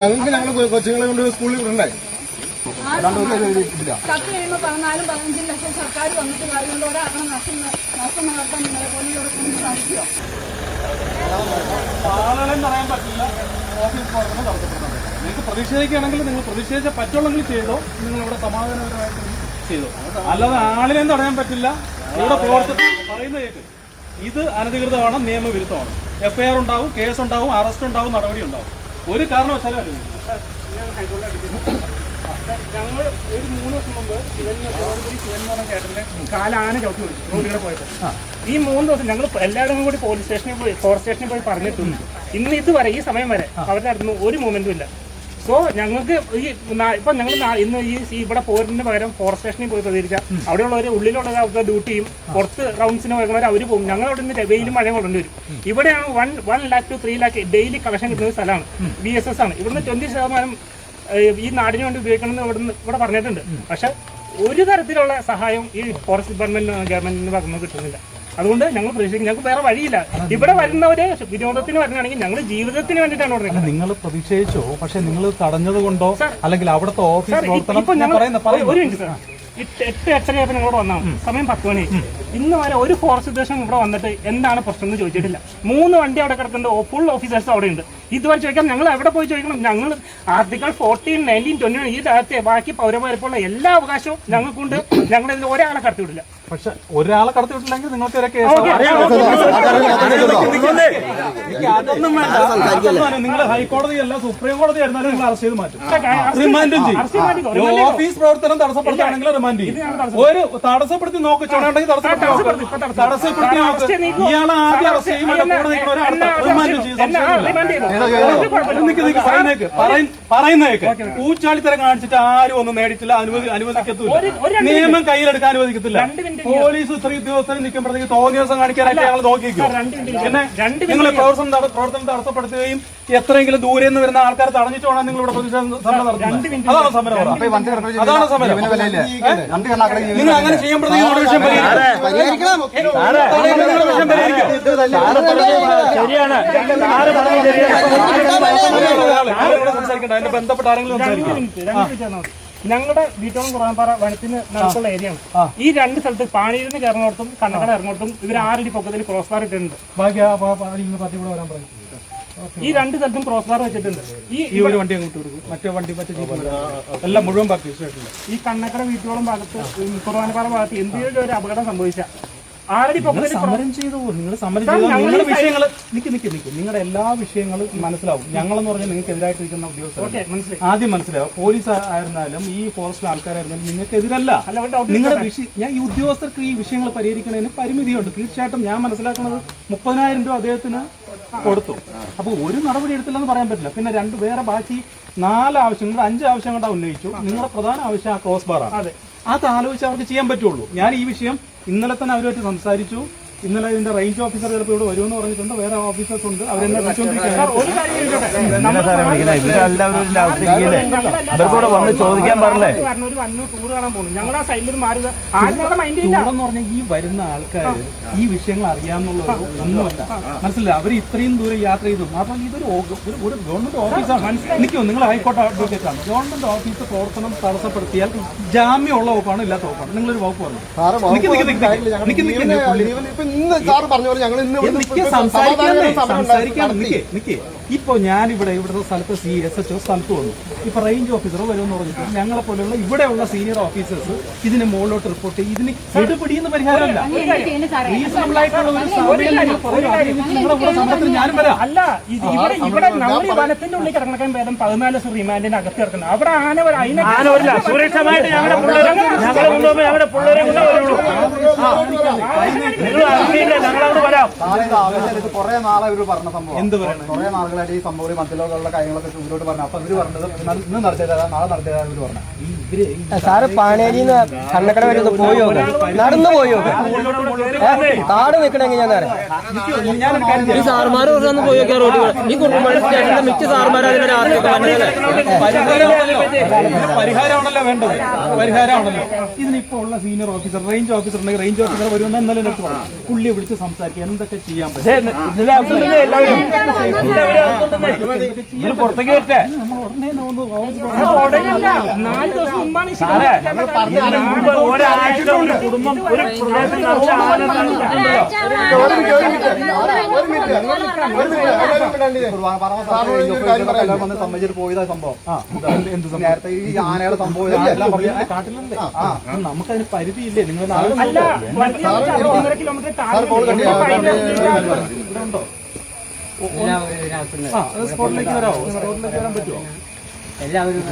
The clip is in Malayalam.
ഞങ്ങൾക്ക് ഞങ്ങൾ കൊച്ചുങ്ങളെ കൊണ്ട് സ്കൂളിൽ വിടണ്ടായി. കത്ത് കഴിയുമ്പോൾ 14-15 ലക്ഷം സർക്കാർ വന്നിട്ട് കാര്യമുണ്ട്. ഒരാളെ നഷ്ടം നടത്താൻ നിങ്ങളെ പോലെ സാധിക്കുമോ? പാളയം പറയാൻ പറ്റില്ല. ഓഫീസ് പ്രവർത്തനം നടത്തപ്പെടുന്നുണ്ട്. നിങ്ങൾക്ക് പ്രതിഷേധിക്കുകയാണെങ്കിൽ നിങ്ങൾ പ്രതിഷേധിച്ച പറ്റുള്ളെങ്കിൽ ചെയ്തോ, നിങ്ങൾ ഇവിടെ സമാധാനപരമായിട്ട് ചെയ്തോ. അല്ലാതെ ആളിനെയും തടയാൻ പറ്റില്ല. ഇവിടെ പറയുന്ന കേക്ക് ഇത് അനധികൃതമാണ്, നിയമവിരുദ്ധമാണ്. FIR ഉണ്ടാവും, കേസ് ഉണ്ടാവും, അറസ്റ്റ് ഉണ്ടാവും, നടപടി ഉണ്ടാവും. ഒരു കാരണവശാലും അറിയില്ല. ഞങ്ങൾ ഒരു 3 ദിവസം മുമ്പ് ചേട്ടന്റെ കാലാന ചവിട്ടി വിളിച്ചു റോഡിലൂടെ പോയപ്പോൾ. ഈ 3 ദിവസം ഞങ്ങൾ എല്ലാവരും കൂടി പോലീസ് സ്റ്റേഷനിൽ പോയി, ഫോറസ്റ്റ് സ്റ്റേഷനിൽ പോയി പറഞ്ഞിട്ടുണ്ട്. ഇന്ന് ഇതുവരെ ഈ സമയം വരെ അവരുടെ അടുത്ത് ഒരു മൂവ്മെന്റും ഇല്ല. സോ ഞങ്ങൾക്ക് ഈ ഇപ്പൊ ഞങ്ങൾ ഇന്ന് ഈ ഇവിടെ പോരിന് പകരം ഫോറസ്റ്റ് സ്റ്റേഷനിൽ പോയി പ്രതികരിച്ചാൽ അവിടെയുള്ളവർ ഉള്ളിലുള്ള അവരുടെ ഡ്യൂട്ടിയും പുറത്ത് റൗണ്ട്സിന് പോകുന്നവർ അവർ പോകും. ഞങ്ങൾ അവിടെ നിന്ന് വെയിലും മഴയും കൊണ്ടുവരും. ഇവിടെയാണ് 1 lakh to 3 lakh daily collection കിട്ടുന്ന സ്ഥലമാണ്. VSS ആണ്. ഇവിടുന്ന് 20% ഈ നാടിന് വേണ്ടി ഉപയോഗിക്കണമെന്ന് ഇവിടെ പറഞ്ഞിട്ടുണ്ട്. പക്ഷെ ഒരു തരത്തിലുള്ള സഹായം ഈ ഫോറസ്റ്റ് ഡിപ്പാർട്ട്മെന്റ് ഗവൺമെന്റിന് ഭാഗത്തുനിന്ന് കിട്ടുന്നില്ല. അതുകൊണ്ട് ഞങ്ങൾ പ്രതീക്ഷിക്കും. ഞങ്ങൾക്ക് വേറെ വഴിയില്ല. ഇവിടെ വരുന്നവര് വിനോദത്തിന് വരുന്നതാണെങ്കിൽ ഞങ്ങൾ ജീവിതത്തിന് വേണ്ടിയിട്ടാണ് പറഞ്ഞത്. നിങ്ങൾ പ്രതിഷേധിച്ചോ? പക്ഷെ നിങ്ങൾ തടഞ്ഞത് കൊണ്ടോ അല്ലെങ്കിൽ അവിടുത്തെ ഓഫീസ് പ്രവർത്തനം ഒരു മിനിറ്റ് സാർ, 8-8:30 നിങ്ങളോട് വന്നാണ്. സമയം 10 മണി. ഇന്ന് വരെ ഒരു ഫോറസ്റ്റ് ഉദ്യോഗസ്ഥൻ ഇവിടെ വന്നിട്ട് എന്താണ് പ്രശ്നം എന്ന് ചോദിച്ചിട്ടില്ല. 3 വണ്ടി അവിടെ കിടക്കുന്നുണ്ട്, ഫുൾ ഓഫീസേഴ്സ് അവിടെ ഉണ്ട്. ഇതുവരെ ചോദിക്കാം. ഞങ്ങൾ എവിടെ പോയി ചോദിക്കണം? ഞങ്ങൾ ആർട്ടിക്കിൾ 14, 19, 21 ഈ രാജ്യത്തെ ബാക്കി പൗരന്മാർക്കുള്ള എല്ലാ അവകാശവും ഞങ്ങൾക്കുണ്ട്. ഞങ്ങളിതിൽ ഒരാളെ കടത്തിവിടില്ല. പക്ഷെ ഒരാളെ കടത്തിവിട്ടില്ലെങ്കിൽ നിങ്ങൾക്ക് അതൊന്നും വേണ്ട. നിങ്ങൾ ഹൈക്കോടതി അല്ല സുപ്രീം കോടതി ആയിരുന്നാലും നിങ്ങൾ അറസ്റ്റ് ചെയ്ത് മാറ്റും, റിമാൻഡും ചെയ്യും. ഓഫീസ് പ്രവർത്തനം തടസ്സപ്പെടുത്തുകയാണെങ്കിൽ റിമാൻഡ് ചെയ്യും. ഒരു തടസ്സപ്പെടുത്തി നോക്ക്, ചുണയുണ്ടെങ്കിൽ തടസ്സപ്പെടുത്തി നോക്ക്. ഇയാളെ ആദ്യം അറസ്റ്റ് ചെയ്യും, റിമാൻഡും ചെയ്യും. പറയുന്നേക്ക് പൂച്ചാളിത്തരം കാണിച്ചിട്ട് ആരും ഒന്നും നേടിയിട്ടില്ല, അനുവദിക്കത്തില്ല. നിയമം കയ്യിലെടുക്കാൻ അനുവദിക്കത്തില്ല. പോലീസ് ഇത്രയും ഉദ്യോഗസ്ഥരെ നിൽക്കുമ്പോഴത്തേക്ക് തോന്നിയ ദിവസം കാണിക്കാനായിട്ട് ഞങ്ങൾ നോക്കിക്കും. പിന്നെ നിങ്ങൾ പ്രവർത്തനം തടസ്സപ്പെടുത്തുകയും എത്രയെങ്കിലും ദൂരെ നിന്ന് വരുന്ന ആൾക്കാരെ തടഞ്ഞിട്ട് വേണം നിങ്ങൾ ഇവിടെ പ്രതിഷേധം നടത്തുന്നത്. അതാണ് സമരം. അതാണ് സമരം. നിങ്ങൾ അങ്ങനെ ചെയ്യുമ്പോഴത്തേക്കും വിഷയം പരിഹരിക്കും. സംസാരിക്കണ്ട, അതിന്റെ ബന്ധപ്പെട്ട ആരെങ്കിലും സംസാരിക്കും. ഞങ്ങളുടെ വീട്ടോളം കുറവാൻപാറ വനത്തിന് നടത്തുള്ള ഏരിയയാണ്. ഈ 2 സ്ഥലത്ത് പാണിയിൽ കയറുന്നിടത്തും കണ്ണക്കട ഇറങ്ങിടത്തും ഇവർ 6 അടി പൊക്കത്തിൽ ക്രോസ് ബാർ ഇട്ടിട്ടുണ്ട്. ഈ 2 സ്ഥലത്തും ക്രോസ് ബാർ വെച്ചിട്ടുണ്ട്. ഈ ഒരു വണ്ടി അങ്ങോട്ട് കൊടുക്കും, മറ്റേ വണ്ടി എല്ലാം മുഴുവൻ പാർക്ക്. ഈ കണ്ണക്കട വീട്ടോളം ഭാഗത്ത് കുറവാൻപാറ ഭാഗത്ത് എന്തെങ്കിലും ഒരു അപകടം സംഭവിച്ചാൽ 6 അടി പൊക്കത്തിൽ സമരം ചെയ്തു. നിങ്ങൾ സമരം ചെയ്തു. നിങ്ങളുടെ വിഷയങ്ങൾ നിങ്ങളുടെ എല്ലാ വിഷയങ്ങളും മനസ്സിലാവും. ഞങ്ങളെന്ന് പറഞ്ഞാൽ നിങ്ങൾക്ക് എതിരായിട്ടിരിക്കുന്ന ഉദ്യോഗസ്ഥർ ആദ്യം മനസ്സിലാവും. പോലീസ് ആയിരുന്നാലും ഈ ഫോറസ്റ്റ് ആൾക്കാരായിരുന്നാലും നിങ്ങൾക്ക് എതിരല്ല. നിങ്ങളുടെ ഞാൻ ഈ ഉദ്യോഗസ്ഥർക്ക് ഈ വിഷയങ്ങൾ പരിഹരിക്കുന്നതിന് പരിമിതിയുണ്ട്. തീർച്ചയായിട്ടും ഞാൻ മനസ്സിലാക്കുന്നത് 30,000 രൂപ അദ്ദേഹത്തിന് കൊടുത്തു. അപ്പോൾ ഒരു നടപടി എടുത്തില്ലെന്ന് പറയാൻ പറ്റില്ല. പിന്നെ വേറെ ബാക്കി 4 ആവശ്യങ്ങൾ 5 ആവശ്യങ്ങൾ ഉന്നയിച്ചു. നിങ്ങളുടെ പ്രധാന ആവശ്യം ആ ക്രോസ് ബാറാണ്. അത് ആലോചിച്ച് അവർക്ക് ചെയ്യാൻ പറ്റുള്ളൂ. ഞാൻ ഈ വിഷയം ഇന്നലെ തന്നെ അവരുമായിട്ട് സംസാരിച്ചു. ഇന്നലെ ഇതിന്റെ റേഞ്ച് ഓഫീസർ ചിലപ്പോൾ ഇവിടെ വരുമെന്ന് പറഞ്ഞിട്ടുണ്ട്. വേറെ ഓഫീസേഴ്സ് ഉണ്ട്, അവരെന്നെ ചോദിക്കാൻ പറഞ്ഞേ. പറഞ്ഞാൽ ഈ വരുന്ന ആൾക്കാർ ഈ വിഷയങ്ങൾ അറിയാമെന്നുള്ള ഒന്നുമല്ല, മനസ്സിലായി. അവർ ഇത്രയും ദൂരം യാത്ര ചെയ്തു. മാത്രമല്ല ഇതൊരു ഗവൺമെന്റ് ഓഫീസാണ്. നിൽക്കും, നിങ്ങൾ ഹൈക്കോടതി അഡ്വക്കേറ്റ് ആണ്. ഗവൺമെന്റ് ഓഫീസ് പ്രവർത്തനം തടസ്സപ്പെടുത്തിയാൽ ജാമ്യമുള്ള വകുപ്പാണ്, ഇല്ലാത്ത വകുപ്പാണ്. നിങ്ങളൊരു വകുപ്പ് പറഞ്ഞു. ഇപ്പൊ ഞാനിവിടെ ഇവിടുത്തെ സ്ഥലത്ത് SHO സ്ഥലത്ത് വന്നു. ഇപ്പൊ റേഞ്ച് ഓഫീസർ വരുമെന്ന് പറഞ്ഞിട്ട് ഞങ്ങളെ പോലെയുള്ള ഇവിടെയുള്ള സീനിയർ ഓഫീസേഴ്സ് ഇതിന് മുകളിലോട്ട് റിപ്പോർട്ട് ചെയ്യും. ഇതിന് എടുപിടിയെന്ന് പരിഹാരമല്ല. റീസണബിൾ ആയിട്ടുള്ള ഒരു സമരത്തിന് ഞാനും വരാം. അല്ല, ഇവിടെ നമ്മൾ വനത്തിന്റെ ഉള്ളിൽ കിടക്കാൻ ഭേദം 14 ദിവസം റിമാൻഡിന്റെ അകത്ത് കിടക്കുന്നത്. അവിടെ ആന സുരക്ഷമായിട്ട് ഞങ്ങളുടെ പിള്ളേരെ കുറെ നാളെ ഇവര് പറഞ്ഞ സംഭവം. എന്ത് പറയുന്നത്? കുറെ നാളുകളായിട്ട് ഈ സംഭവം മധ്യലോകമുള്ള കാര്യങ്ങളൊക്കെ ഇവരോട് പറഞ്ഞു. അപ്പൊ ഇവര് പറഞ്ഞത് ഇന്ന് നടത്തിയതാ, നാളെ നടത്തിയതാ ഇവര് പറഞ്ഞു. സാറ് പാണേരിന്ന് കണ്ണക്കട വരെ പോയോ, നടന്നു പോയോ? കാട് നിൽക്കണമെങ്കിൽ ഞാൻ ഈ സാറുമാര് ഒന്ന് പോയൊക്കെ റോഡ് ഈ കുറുമ്പടി മിക്ക സാറുമാർ പരിഹാരമാണല്ലോ വേണ്ടത്. പരിഹാരമാണല്ലോ ഇതിനിപ്പോ ഉള്ള സീനിയർ ഓഫീസർ, റേഞ്ച് ഓഫീസർ ഉണ്ടെങ്കിൽ റേഞ്ച് ഓഫീസർ വരുമെന്ന് ഇന്നലെ പുള്ളിയെ വിളിച്ച് സംസാരിക്കുക, എന്തൊക്കെ ചെയ്യാൻ പറ്റും. ഇതിന് പുറത്തേക്ക് വരട്ടെ. ഉടനെയല്ല, 4 ദിവസം മുമ്പാണ് ഈ സാറേ, ഒരാഴ്ച കൊണ്ട് കുടുംബം ഒരു പ്രദേശത്ത് നിറച്ച് ആന വന്ന് സമ്മതിച്ചിട്ട് പോയതാ സംഭവം. നേരത്തെ ഈ ആനയുടെ സംഭവം എല്ലാം പറഞ്ഞു. കാട്ടിലുണ്ട്. നമുക്കതിന് പരിധിയില്ലേ? നിങ്ങൾ നാളെ അല്ല, 1.5 കിലോമീറ്റർ താഴെ ഇവിടെ ഉണ്ടോ? സ്പോട്ടിലേക്ക് വരാമോ? സ്പോട്ടിലേക്ക് വരാൻ പറ്റുമോ? എല്ലാവരും